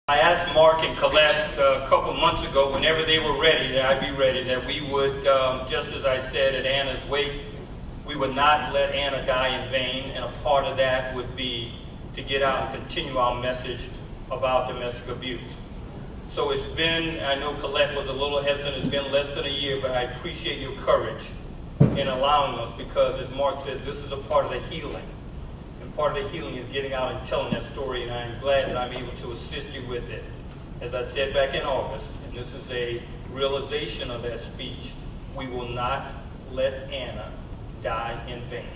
I asked Mark and Colette a couple months ago, whenever they were ready, that I'd be ready, that we would, just as I said at Anna's wake, we would not let Anna die in vain, and a part of that would be to get out and continue our message about domestic abuse. So it's been, I know Colette was a little hesitant, it's been less than a year, but I appreciate your courage in allowing us, because as Mark said, this is a part of the healing. And part of the healing is getting out and telling that story, and I'm glad that I'm able to assist you with it. As I said back in August, and this is a realization of that speech, we will not let Anna die in vain,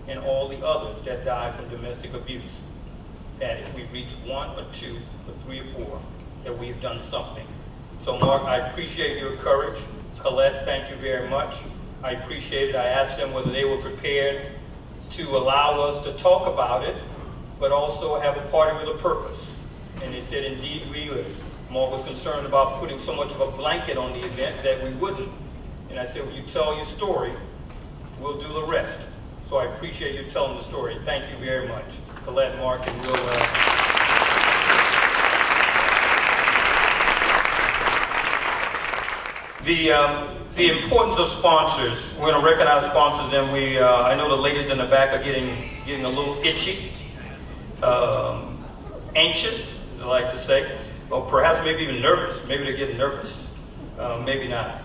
and all the others that die from domestic abuse. That if we reach 1 or 2 or 3 or 4, that we've done something. So Mark, I appreciate your courage. Colette, thank you very much. I appreciate it. I asked them whether they were prepared to allow us to talk about it, but also have a party with a purpose. And they said, indeed we would. Mark was concerned about putting so much of a blanket on the event that we wouldn't. And I said, when you tell your story, we'll do the rest. So I appreciate you telling the story. Thank you very much. Colette, Mark, and we'll... The importance of sponsors. We're going to recognize sponsors, and I know the ladies in the back are getting a little itchy, anxious, as I like to say, or perhaps maybe even nervous. Maybe they're getting nervous. Maybe not.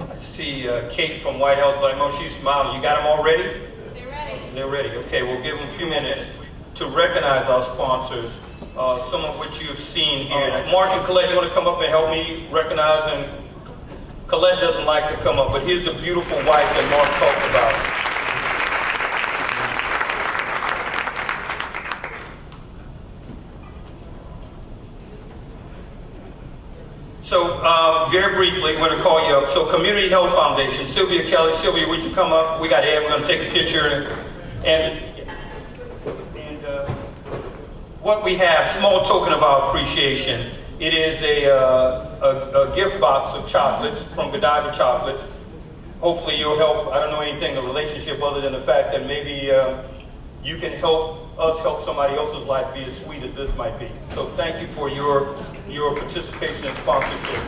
I see Kate from White House Black Mountain. She's smiling. You got them all ready? They're ready. They're ready. Okay, we'll give them a few minutes to recognize our sponsors, some of which you've seen here. Mark and Colette, you want to come up and help me recognize? And Colette doesn't like to come up, but here's the beautiful wife that Mark talked about. So very briefly, we're going to call you up. So Community Health Foundation, Sylvia Kelly. Sylvia, would you come up? We got Ed, we're going to take a picture. And what we have, small token of our appreciation. It is a gift box of chocolates from Godiva Chocolates. Hopefully you'll help, I don't know anything of the relationship other than the fact that maybe you can help us help somebody else's life be as sweet as this might be. So thank you for your participation and sponsorship.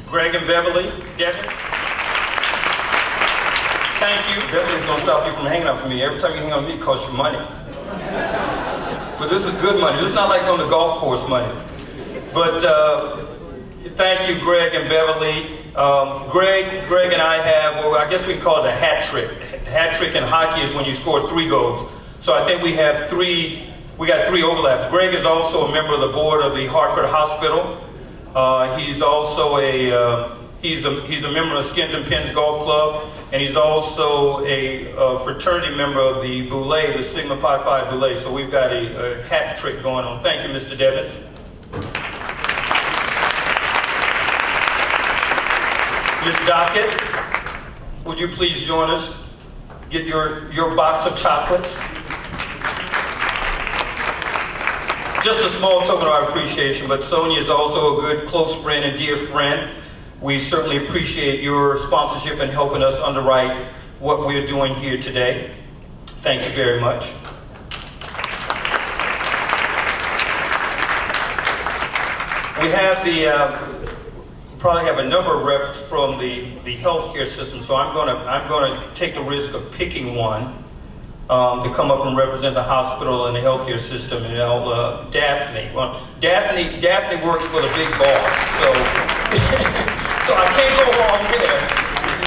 Greg and Beverly, Devin. Thank you. Beverly's going to stop you from hanging out for me. Every time you hang out with me, it costs you money. But this is good money. This is not like on the golf course money. But thank you, Greg and Beverly. Greg and I have, well, I guess we can call it a hat trick. A hat trick in hockey is when you score 3 goals. So I think we got 3 overlaps. Greg is also a member of the board of the Hartford Hospital. He's also he's a member of Skins and Pins Golf Club, and he's also a fraternity member of the Boulay, the Sigma Pi Phi Boulay. So we've got a hat trick going on. Thank you, Mr. Devitz. Ms. Dockett, would you please join us? Get your box of chocolates. Just a small token of our appreciation, but Sonia is also a good close friend and dear friend. We certainly appreciate your sponsorship and helping us underwrite what we're doing here today. Thank you very much. We have probably have a number of reps from the healthcare system, so I'm going to take the risk of picking one to come up and represent the hospital and the healthcare system. And Daphne. Well, Daphne works for the big boss, so I can't go wrong there.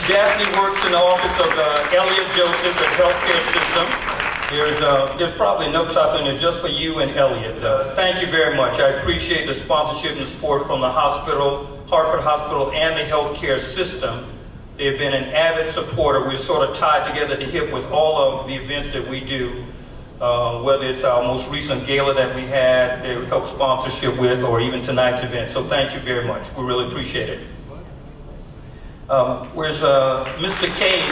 Daphne works in the office of Elliot Joseph, the healthcare system. There's probably no chocolate in there just for you and Elliot. Thank you very much. I appreciate the sponsorship and support from the hospital, Hartford Hospital, and the healthcare system. They've been an avid supporter. We're sort of tied together at the hip with all of the events that we do, whether it's our most recent gala that we had, they help sponsorship with, or even tonight's event. So thank you very much. We really appreciate it. Where's Mr. Kane?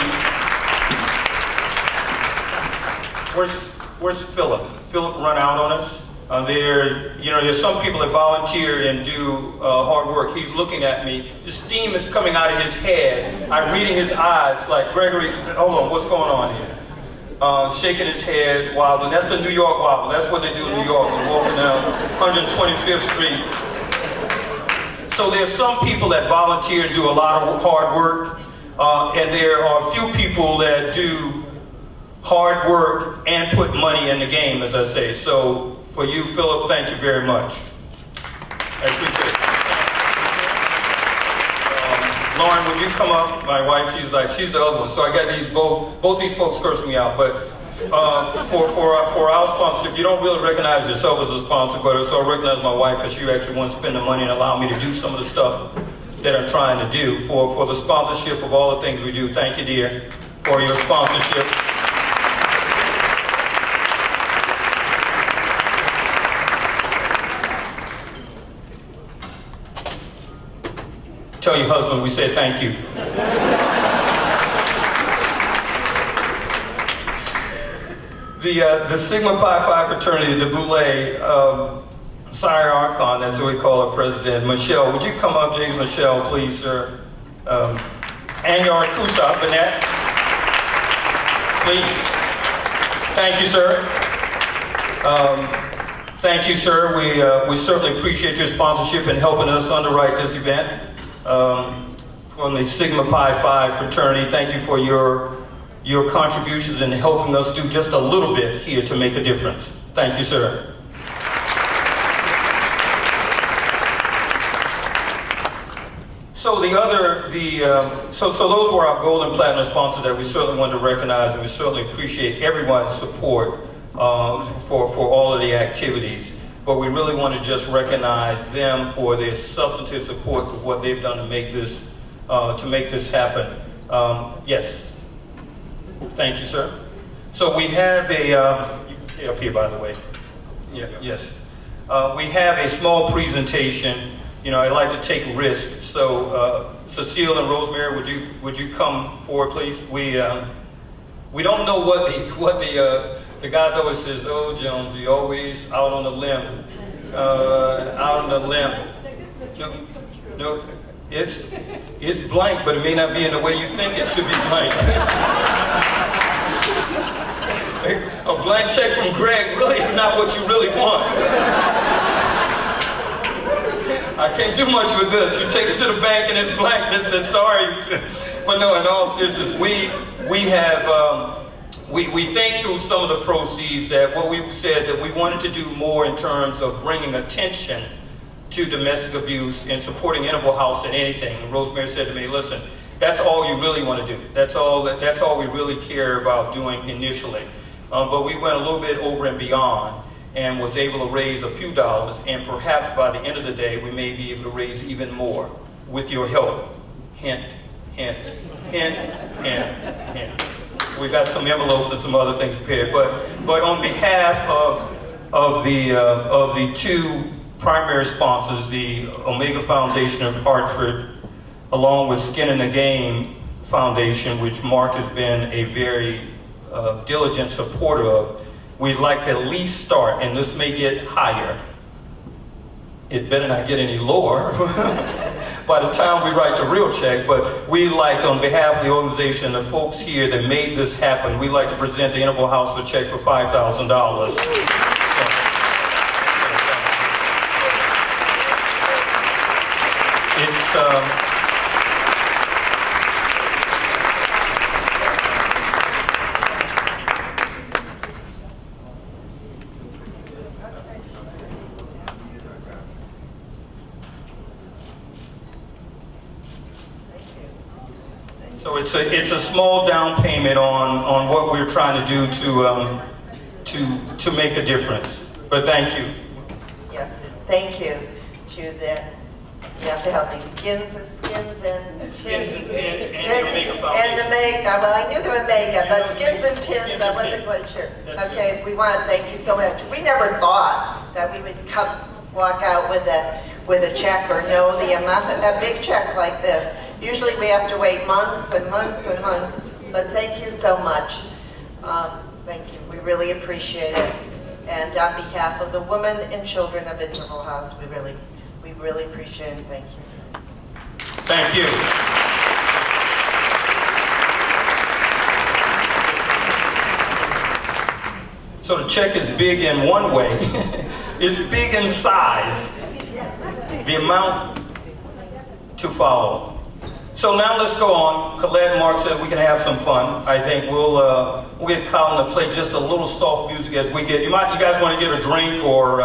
Where's Philip? Philip run out on us? There's some people that volunteer and do hard work. He's looking at me. The steam is coming out of his head. I'm reading his eyes like, Gregory, hold on, what's going on here? Shaking his head, wobbling. That's the New York wobble. That's what they do in New York. I'm walking down 125th Street. So there's some people that volunteer and do a lot of hard work, and there are a few people that do hard work and put money in the game, as I say. So for you, Philip, thank you very much. I appreciate it. Lauren, would you come up? My wife, she's the other one. So I got these both these folks cursing me out. But for our sponsorship, you don't really recognize yourself as a sponsor, but so I recognize my wife because she actually wants to spend the money and allow me to do some of the stuff that I'm trying to do for the sponsorship of all the things we do. Thank you, dear, for your sponsorship. Tell your husband we said thank you. The Sigma Pi Phi fraternity, the Boulay, Sire Archon, that's what we call our president. Michelle, would you come up, James Michelle, please, sir? And your Kusa, Bennett. Please. Thank you, sir. Thank you, sir. We certainly appreciate your sponsorship in helping us underwrite this event. From the Sigma Pi Phi fraternity, thank you for your contributions in helping us do just a little bit here to make a difference. Thank you, sir. So so those were our gold and platinum sponsors that we certainly want to recognize, and we certainly appreciate everyone's support for all of the activities. But we really want to just recognize them for their substantive support for what they've done to make this happen. Yes. Thank you, sir. So we have you can stay up here, by the way. Yeah. Yes. We have a small presentation. I like to take risks. So Cecile and Rosemary, would you come forward, please? We don't know what the guys always says, oh, Jones, you always out on a limb. Out on a limb. No, it's blank, but it may not be in the way you think it should be blank. A blank check from Greg really is not what you really want. I can't do much with this. You take it to the bank and it's blank. This is sorry. But no, in all seriousness, we think through some of the proceeds that what we said that we wanted to do more in terms of bringing attention to domestic abuse and supporting Interval House than anything. And Rosemary said to me, listen, that's all you really want to do. That's all we really care about doing initially. But we went a little bit over and beyond and was able to raise a few dollars, and perhaps by the end of the day we may be able to raise even more with your help. Hint, hint, hint, hint, hint. We got some envelopes and some other things prepared, but on behalf of the two primary sponsors, the Omega Foundation of Hartford, along with Skin in the Game Foundation, which Mark has been a very diligent supporter of, we'd like to at least start, and this may get higher. It better not get any lower by the time we write the real check, but we'd like to, on behalf of the organization, the folks here that made this happen, we'd like to present the Interval House a check for $5,000. It's a small down payment on what we're trying to do to make a difference. But thank you. Yes, thank you to the. You have to help me. Skins and pins and the makeup. Well, I knew there were makeup, but skins and pins, I wasn't quite sure. Okay, we want to thank you so much. We never thought that we would walk out with a check or know the amount of a big check like this. Usually we have to wait months and months and months, but thank you so much. Thank you. We really appreciate it. And on behalf of the women and children of Interval House, we really appreciate it. Thank you. Thank you. So the check is big in one way. It's big in size. The amount to follow. So now let's go on. Colette, Mark said we can have some fun. I think we'll get Colin to play just a little soft music as we get. You guys want to get a drink or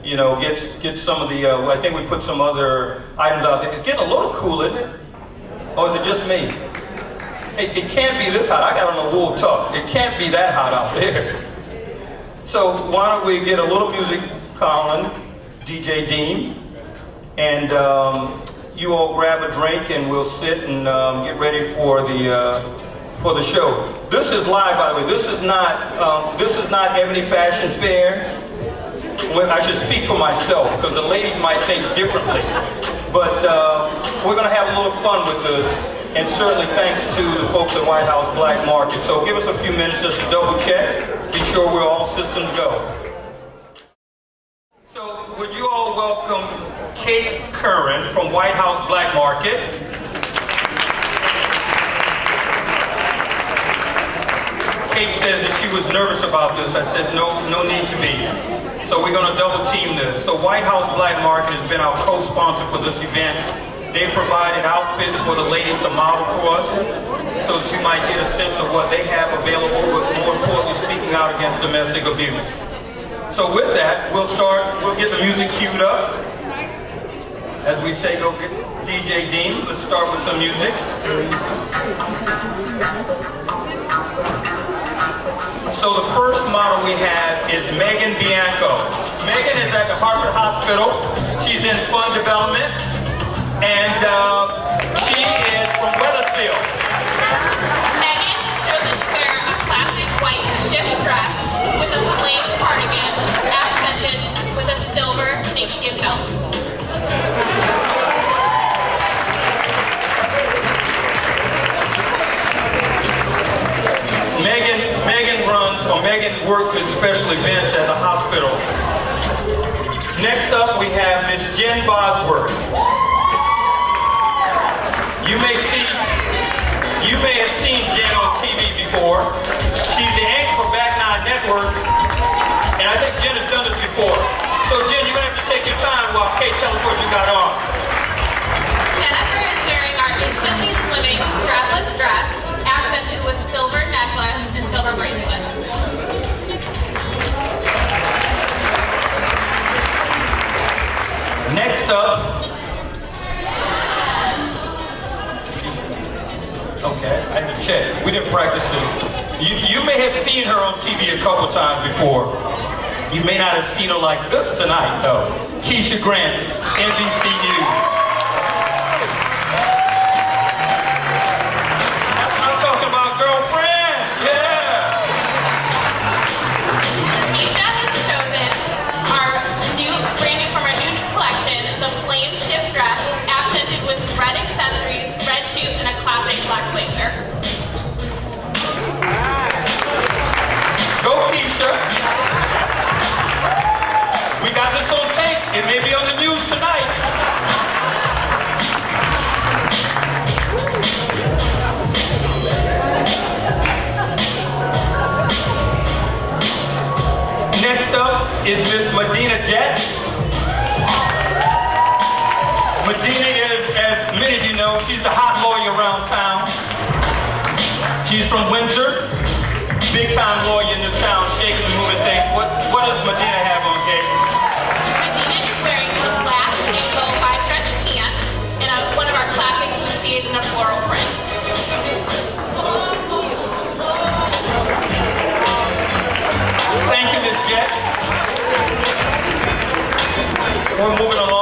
you know, get some of the. I think we put some other items out there. It's getting a little cool, isn't it? Or is it just me? It can't be this hot. I got on a wool tuck. It can't be that hot out there. So why don't we get a little music, Colin, DJ Dean, and you all grab a drink and we'll sit and get ready for the show. This is live, by the way. This is not Ebony Fashion Fair. Well, I should speak for myself because the ladies might think differently. But we're going to have a little fun with this, and certainly thanks to the folks at White House Black Market. So give us a few minutes just to double check, be sure we're all systems go. So would you all welcome Kate Curran from White House Black Market. Kate says that she was nervous about this. I said, no need to be. So we're going to double team this. So White House Black Market has been our co-sponsor for this event. They provided outfits for the ladies to model for us so that you might get a sense of what they have available, but more importantly, speaking out against domestic abuse. So with that, we'll get the music queued up. As we say, go get DJ Dean. Let's start with some music. So the first model we have is Megan Bianco. Megan is at the Harvard Hospital. She's in fund development. And she is from Weathersfield. Megan has chosen to wear a classic white shift dress with a plain cardigan accented with a silver snakeskin belt. Megan works with special events at the hospital. Next up, we have Miss Jen Bosworth. You may have seen Jen on TV before. She's the anchor for Back Nine Network, and I think Jen has done this before. So Jen, you're gonna have to take your time while Kate tells us what you got on. Jennifer is wearing our instantly slimming strapless dress, accented with silver necklace and silver bracelet. Next up, okay, I had to check. We didn't practice this. You may have seen her on TV a couple times before. You may not have seen her like this tonight, though. Keisha Grant, NBCU. I'm talking about girlfriend, yeah. Keisha has chosen our brand new from our new collection, the flame shift dress, accented with red accessories, red shoes, and a classic black blazer. Go Keisha. We got this on tape. It may be on the news tonight. Next up is Miss Medina Jet. Medina is, as many of you know, she's the hot lawyer around town. She's from Windsor. Big time lawyer in this town, shaking and moving things. What does Medina have on, Kate? Medina is wearing the black ankle 5-stretch pants and one of our classic bustiers in a floral print. Thank you, Miss Jet. We're moving along.